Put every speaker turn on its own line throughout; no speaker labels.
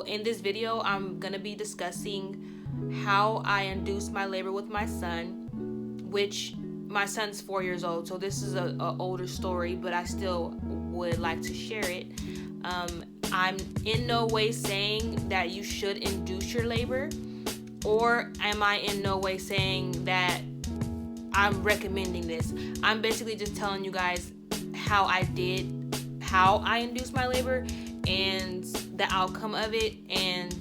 So in this video, I'm gonna be discussing how I induced my labor with my son, which my son's 4 years old. So this is a older story, but I still would like to share it. I'm in no way saying that you should induce your labor, or am I in no way saying that I'm recommending this. I'm basically just telling you guys how I induced my labor and the outcome of it. And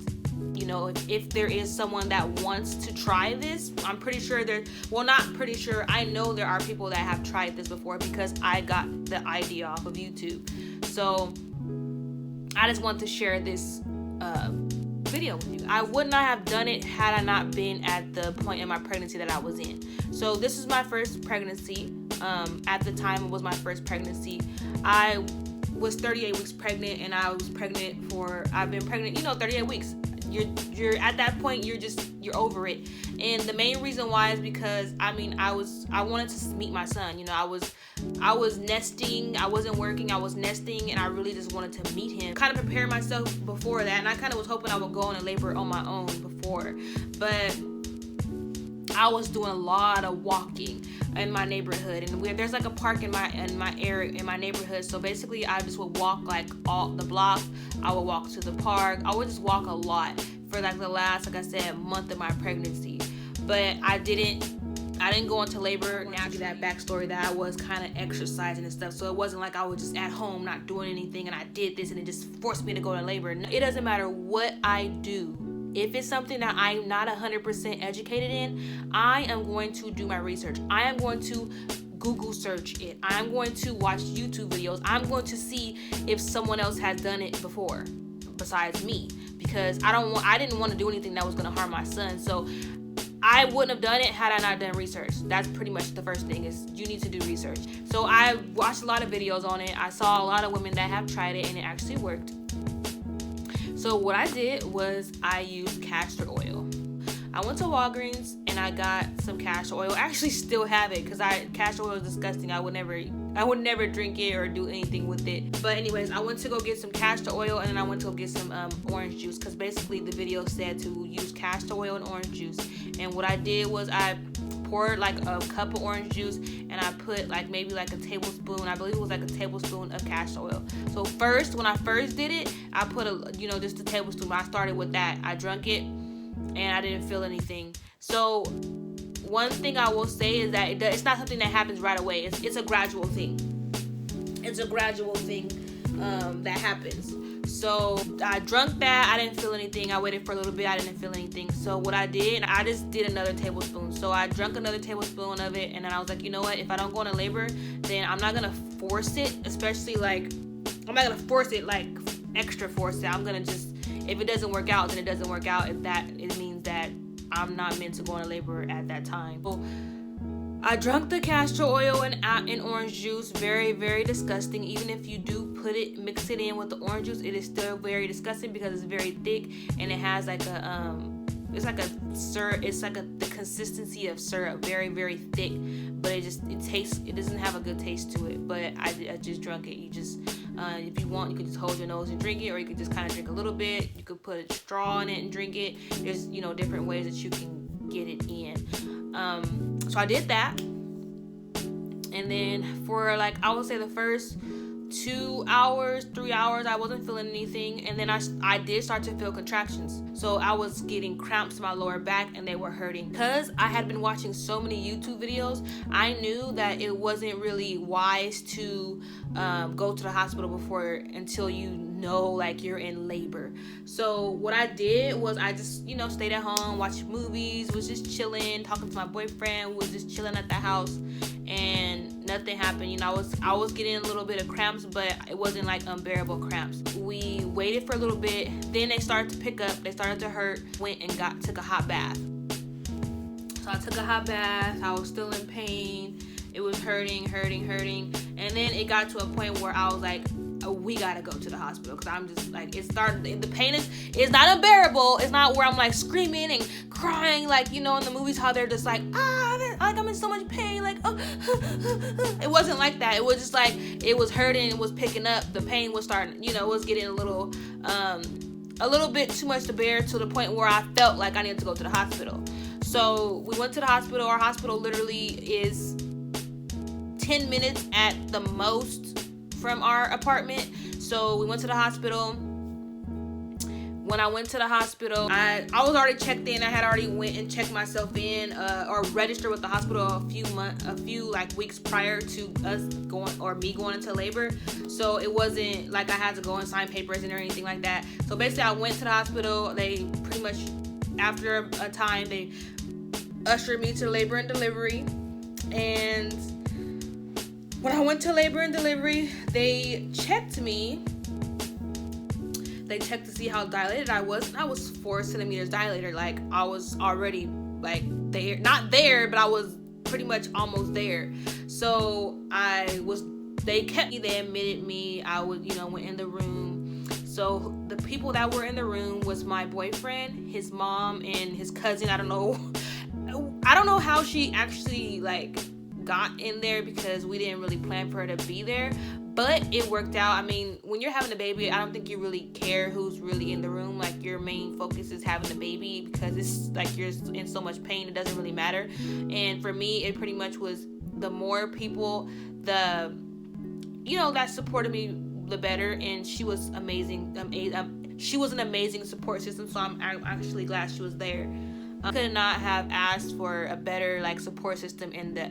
you know, if there is someone that wants to try this, I'm pretty sure not pretty sure, I know there are people that have tried this before because I got the idea off of YouTube. So I just want to share this video with you. I would not have done it had I not been at the point in my pregnancy that I was in. So this is my first pregnancy. At the time it was my first pregnancy. I was 38 weeks pregnant, and I've been pregnant, 38 weeks. You're at that point, you're over it. And the main reason why is because I wanted to meet my son. I was nesting, I wasn't working, I was nesting, and I really just wanted to meet him. Kind of prepare myself before that, and I kind of was hoping I would go into labor on my own before, but I was doing a lot of walking in my neighborhood, and there's like a park in my area, in my neighborhood. So basically I just would walk like all the block. I would walk to the park. I would just walk a lot for like the last, like I said, month of my pregnancy. But I didn't go into labor. Now I give that backstory that I was kind of exercising and stuff. So it wasn't like I was just at home not doing anything and I did this and it just forced me to go to labor. It doesn't matter what I do. If it's something that I'm not 100% educated in, I am going to do my research. I am going to Google search it. I'm going to watch YouTube videos. I'm going to see if someone else has done it before besides me, because I didn't want to do anything that was going to harm my son. So I wouldn't have done it had I not done research. That's pretty much the first thing, is you need to do research. So I watched a lot of videos on it. I saw a lot of women that have tried it and it actually worked. So what I did was I used castor oil. I went to Walgreens and I got some castor oil. I actually still have it because castor oil is disgusting. I would never drink it or do anything with it. But anyways, I went to go get some castor oil, and then I went to go get some orange juice, because basically the video said to use castor oil and orange juice. And what I did was I poured like a cup of orange juice, and I put maybe a tablespoon, I believe it was like a tablespoon of castor oil. So when I first did it, I put just a tablespoon. I started with that. I drank it and I didn't feel anything. So one thing I will say is that it's not something that happens right away. It's a gradual thing. It's a gradual thing that happens. So I drank that. I didn't feel anything. I waited for a little bit. I didn't feel anything. So what I did, I just did another tablespoon. So I drank another tablespoon of it, and then I was like, you know what? If I don't go into labor, then I'm not gonna force it. Especially I'm not gonna force it extra force it. I'm gonna just, if it doesn't work out, then it doesn't work out. It means that I'm not meant to go into labor at that time. So I drank the castor oil and orange juice. Very, very disgusting. Even if you do mix it in with the orange juice, it is still very disgusting because it's very thick, and it has it's like a syrup. It's like the consistency of syrup, very, very thick. But it doesn't have a good taste to it. But I just drank it. You just, if you want, you could just hold your nose and drink it, or you could just kind of drink a little bit. You could put a straw in it and drink it. There's different ways that you can get it in. So I did that, and then for I would say the first 2 hours, 3 hours, I wasn't feeling anything, and then I did start to feel contractions. So I was getting cramps in my lower back, and they were hurting. Because I had been watching so many YouTube videos, I knew that it wasn't really wise to go to the hospital until you're in labor. So what I did was I just stayed at home, watched movies, was just chilling, talking to my boyfriend, was just chilling at the house, and nothing happened. I was getting a little bit of cramps, but it wasn't unbearable cramps. We waited for a little bit, then they started to pick up, they started to hurt. Went and took a hot bath. So I took a hot bath. I was still in pain. It was hurting, and then it got to a point where I was like, oh, we gotta go to the hospital, because I'm just the pain is not unbearable. It's not where I'm screaming and crying in the movies, how they're just I'm in so much pain, it wasn't like that. It was just it was hurting, it was picking up, the pain was starting, it was getting a little a little bit too much to bear, to the point where I felt like I needed to go to the hospital. So we went to the hospital. Our hospital literally is 10 minutes at the most from our apartment. So we went to the hospital. When I went to the hospital, I was already checked in. I had already went and checked myself in, or registered with the hospital a few weeks prior to us me going into labor. So it wasn't like I had to go and sign papers and or anything like that. So basically, I went to the hospital. They pretty much, after a time, they ushered me to labor and delivery. And when I went to labor and delivery, they checked me. They checked to see how dilated I was. And I was 4 centimeters dilated. Like, I was already like there, not there, but I was pretty much almost there. So they kept me. They admitted me. I went in the room. So the people that were in the room was my boyfriend, his mom, and his cousin. I don't know how she actually got in there, because we didn't really plan for her to be there, but it worked out. I mean, when you're having a baby, I don't think you really care who's really in the room. Like, your main focus is having the baby, because it's like you're in so much pain, it doesn't really matter. And for me, it pretty much was, the more people that supported me, the better. And she was amazing. She was an amazing support system, so I'm actually glad she was there. I could not have asked for a better support system in the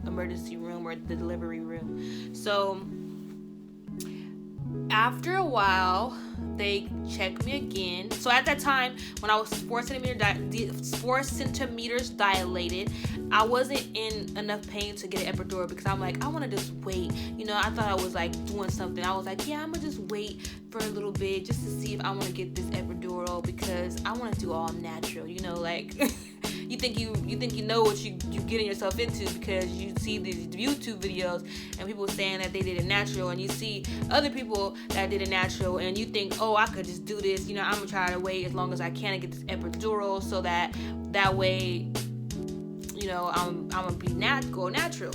emergency room or the delivery room. So after a while, they checked me again. So at that time, when I was 4 centimeters dilated, I wasn't in enough pain to get an epidural, because I'm like, I want to just wait. I thought I was doing something. I was like, yeah, I'm gonna just wait for a little bit just to see if I want to get this epidural, because I want to do all natural. You think you know what you're getting yourself into, because you see these YouTube videos and people saying that they did it natural, and you see other people that did it natural, and you think, oh, I could just do this. I'm gonna try to wait as long as I can and get this epidural, so that way, I'm gonna go natural.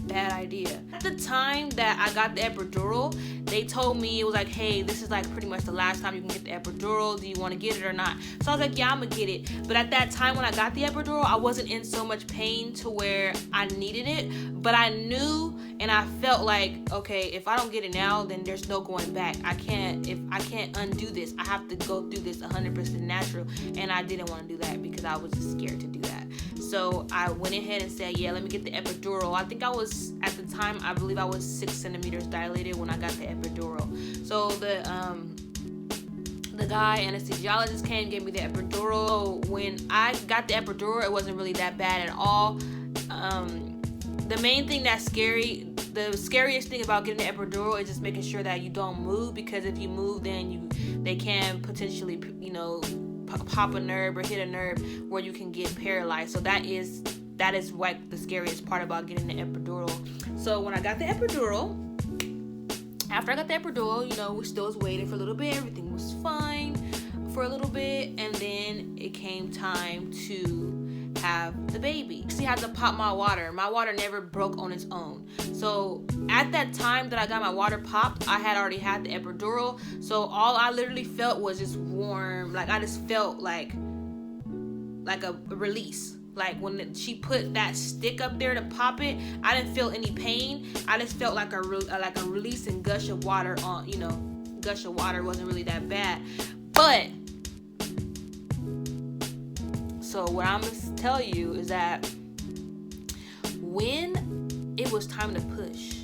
Bad idea. At the time that I got the epidural, they told me, it was like, hey, this is pretty much the last time you can get the epidural. Do you want to get it or not? So I was like, yeah, I'm gonna get it. But at that time when I got the epidural, I wasn't in so much pain to where I needed it. But I knew, and I felt like, okay, if I don't get it now, then there's no going back. I can't undo this. I have to go through this 100% natural. And I didn't want to do that, because I was just scared to do that. So I went ahead and said, yeah, let me get the epidural. I think at the time, I believe I was 6 centimeters dilated when I got the epidural. So the guy, anesthesiologist, came, gave me the epidural. So when I got the epidural, it wasn't really that bad at all. The main thing the scariest thing about getting the epidural is just making sure that you don't move, because if you move, then they can potentially, pop a nerve or hit a nerve where you can get paralyzed. So that is the scariest part about getting the epidural. So when I got the epidural, after I got the epidural, we still was waiting for a little bit. Everything was fine for a little bit, and then it came time to have the baby. I had to pop my water. My water never broke on its own. So at that time that I got my water popped, I had already had the epidural. So all I literally felt was just warm. I just felt like a release. When she put that stick up there to pop it, I didn't feel any pain. I just felt like a release and gush of water gush of water. Wasn't really that bad. But so what I'm going to tell you is that when it was time to push,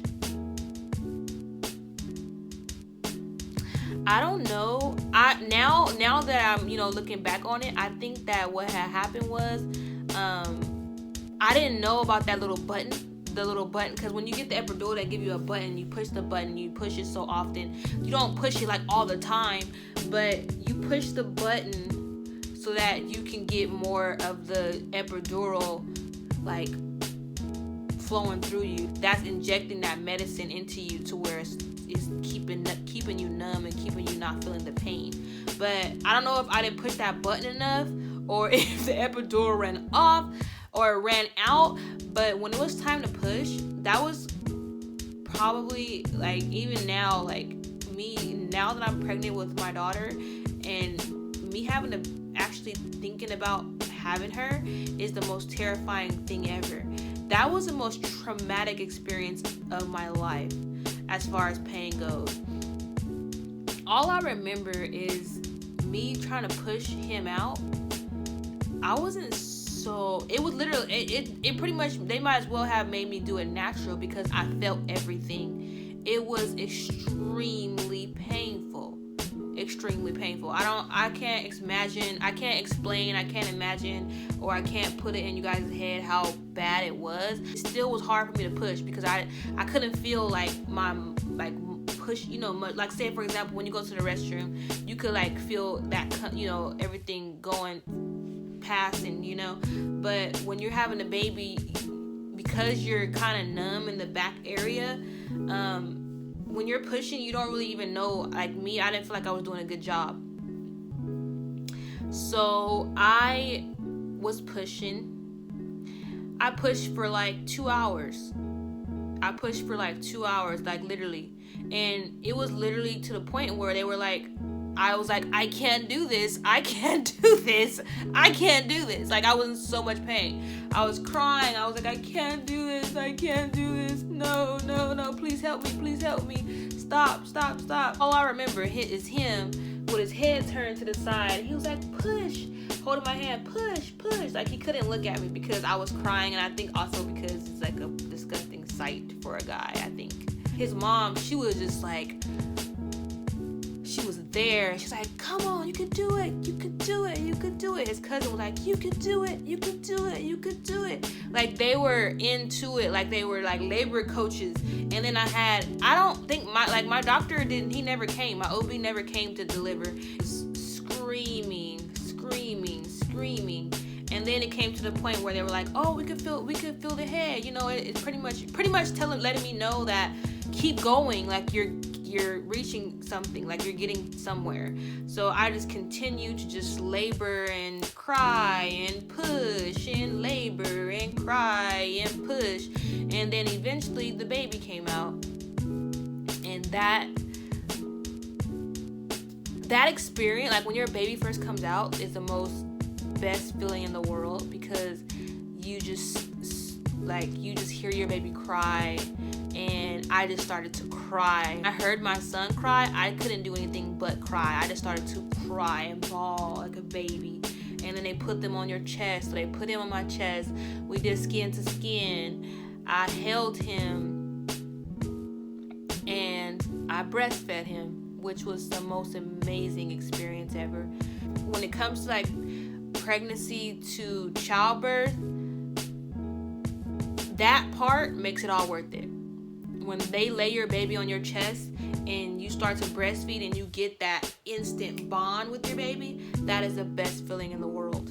I don't know. Now that I'm looking back on it, I think that what had happened was I didn't know about that little button. Because when you get the epidural, they give you a button. You push the button. You push it so often. You don't push it all the time, but you push the button so that you can get more of the epidural flowing through you. That's injecting that medicine into you to where it's keeping you numb and keeping you not feeling the pain. But I don't know if I didn't push that button enough, or if the epidural ran off or ran out. But when it was time to push, that was probably even now, me now that I'm pregnant with my daughter, and me having to actually thinking about having her is the most terrifying thing ever. That was the most traumatic experience of my life as far as pain goes. All I remember is me trying to push him out. I wasn't so, it was literally, it pretty much, they might as well have made me do it natural because I felt everything. It was extremely painful. Extremely painful. I can't imagine, I can't explain, I can't imagine, or I can't put it in you guys' head how bad it was. It still was hard for me to push because I couldn't feel like my, like, push, you know, like say for example when you go to the restroom, you could like feel that, you know, everything going past, and you know, but when you're having a baby, because you're kind of numb in the back area, when you're pushing, you don't really even know. Like me, I didn't feel like I was doing a good job. So I was pushing. I pushed for like 2 hours. Like literally. And it was literally to the point where they were like, I was like, I can't do this. I can't do this. I can't do this. Like, I was in so much pain. I was crying. I was like, I can't do this. I can't do this. No, no, no. Please help me. Please help me. Stop, stop, stop. All I remember is him with his head turned to the side. He was like, push. Holding my hand. Push, push. Like, he couldn't look at me because I was crying. And I think also because it's like a disgusting sight for a guy, I think. His mom, she was just like, she was there. She's like, come on, you can do it. You can do it. You can do it. His cousin was like, you can do it. You can do it. You can do it. Like, they were into it. Like, they were like labor coaches. And then I don't think my doctor he never came. My OB never came to deliver. Screaming. And then it came to the point where they were like, oh, we could feel the head. You know, it's pretty much letting me know that keep going, like you're reaching something, like you're getting somewhere. So I just continued to just labor and cry and push and labor and cry and push. And then eventually the baby came out. And that experience, like when your baby first comes out, is the most best feeling in the world, because you just hear your baby cry. And I just started to cry. I heard my son cry. I couldn't do anything but cry. I just started to cry and bawl like a baby. And then they put them on your chest. So they put him on my chest. We did skin to skin. I held him and I breastfed him, which was the most amazing experience ever. When it comes to like pregnancy to childbirth, that part makes it all worth it. When they lay your baby on your chest and you start to breastfeed and you get that instant bond with your baby, that is the best feeling in the world.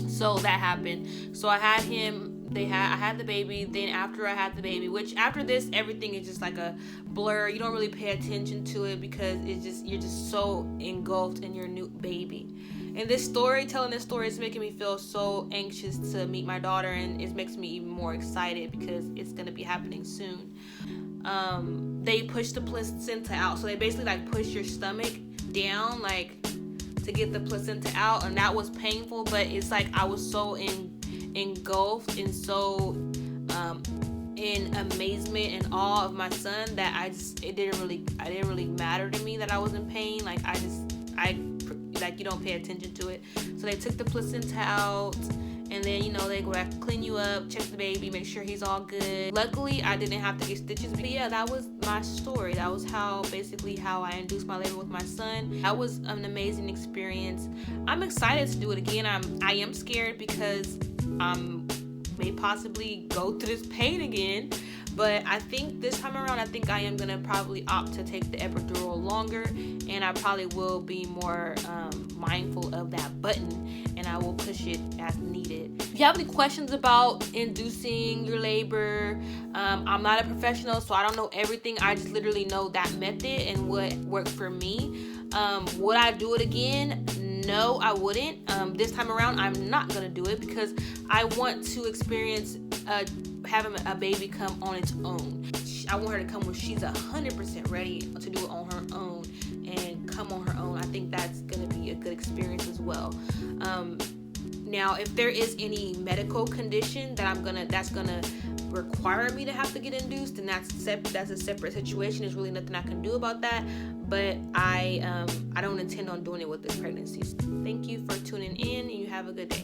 So that happened. So I had him, I had the baby. Then after I had the baby, which after this, everything is just like a blur. You don't really pay attention to it because you're just so engulfed in your new baby. And telling this story is making me feel so anxious to meet my daughter, and it makes me even more excited because it's going to be happening soon. They push the placenta out. So they basically like push your stomach down, like to get the placenta out. And that was painful, but it's like I was so engulfed and so in amazement and awe of my son that it didn't really matter to me that I was in pain. Like like you don't pay attention to it. So they took the placenta out, and then, you know, they go back to clean you up, check the baby, make sure he's all good. Luckily, I didn't have to get stitches. But yeah, that was my story. That was how I induced my labor with my son. That was an amazing experience. I'm excited to do it again. I am scared because may possibly go through this pain again. But I think this time around, I am going to probably opt to take the epidural longer, and I probably will be more mindful of that button, and I will push it as needed. If you have any questions about inducing your labor, I'm not a professional, so I don't know everything. I just literally know that method and what worked for me. Would I do it again? No, I wouldn't. This time around, I'm not going to do it because I want to experience having a baby come on its own. I want her to come when she's 100% ready to do it on her own and come on her own. I think that's going to be a good experience as well. Now, if there is any medical condition that's gonna require me to have to get induced, and that's a separate situation. There's really nothing I can do about that. But I don't intend on doing it with this pregnancy. Thank you for tuning in, and you have a good day.